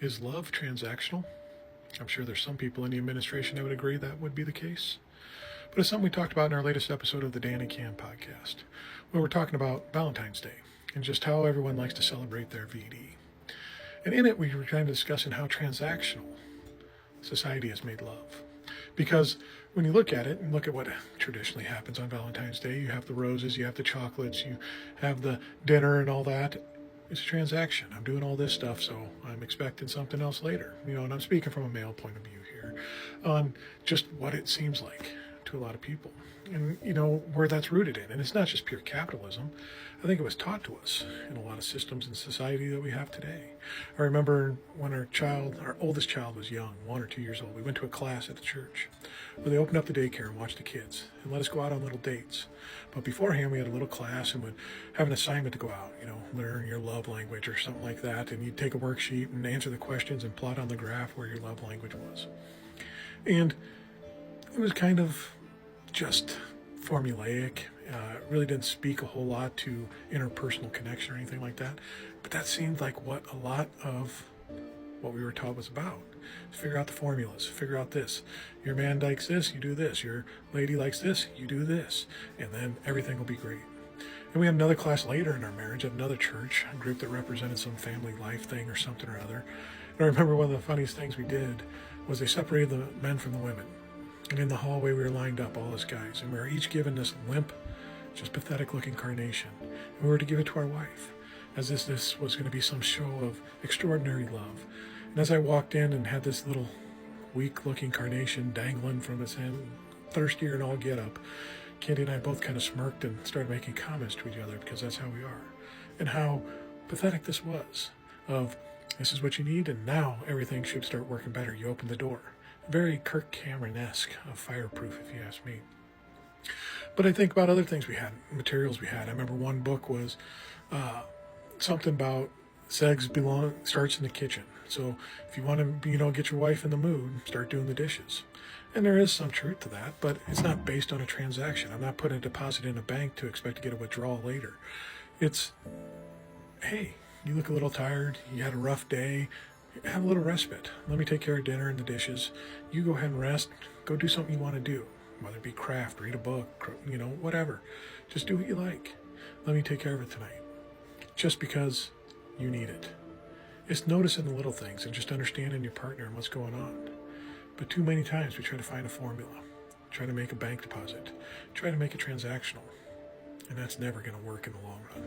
Is love transactional? I'm sure there's some people in the administration that would agree that would be the case. But it's something we talked about in our latest episode of the Dan and Cam podcast, where we're talking about Valentine's Day and just how everyone likes to celebrate their VD. And in it, we were kind of discussing how transactional society has made love. Because when you look at it and look at what traditionally happens on Valentine's Day, you have the roses, you have the chocolates, you have the dinner and all that. It's a transaction. I'm doing all this stuff, so I'm expecting something else later. And I'm speaking from a male point of view here on just what it seems like to a lot of people. And, where that's rooted in. And it's not just pure capitalism. I think it was taught to us in a lot of systems in society that we have today. I remember when our oldest child was young, 1 or 2 years old, we went to a class at the church where they opened up the daycare and watched the kids and let us go out on little dates. But beforehand, we had a little class and would have an assignment to go out, learn your love language or something like that. And you'd take a worksheet and answer the questions and plot on the graph where your love language was. And it was kind of just formulaic. It really didn't speak a whole lot to interpersonal connection or anything like that. But that seemed like what a lot of what we were taught was about. Figure out the formulas. Figure out this. Your man likes this, you do this. Your lady likes this, you do this. And then everything will be great. And we had another class later in our marriage at another church, a group that represented some family life thing or something or other. And I remember one of the funniest things we did was they separated the men from the women. And in the hallway, we were lined up, all us guys, and we were each given this limp, just pathetic-looking carnation. And we were to give it to our wife, as this was going to be some show of extraordinary love. And as I walked in and had this little weak-looking carnation dangling from his hand, thirstier and all get up, Candy and I both kind of smirked and started making comments to each other because that's how we are. And how pathetic this was of, this is what you need, and now everything should start working better. You open the door. Very Kirk Cameron-esque, fireproof, if you ask me. But I think about other things we had, materials we had. I remember one book was something about sex starts in the kitchen. So if you want to, get your wife in the mood, start doing the dishes. And there is some truth to that, but it's not based on a transaction. I'm not putting a deposit in a bank to expect to get a withdrawal later. It's, hey, you look a little tired, you had a rough day, have a little respite. Let me take care of dinner and the dishes. You go ahead and rest. Go do something you want to do, whether it be craft, read a book, whatever. Just do what you like. Let me take care of it tonight. Just because you need it. It's noticing the little things and just understanding your partner and what's going on. But too many times we try to find a formula, try to make a bank deposit, try to make it transactional. And that's never going to work in the long run.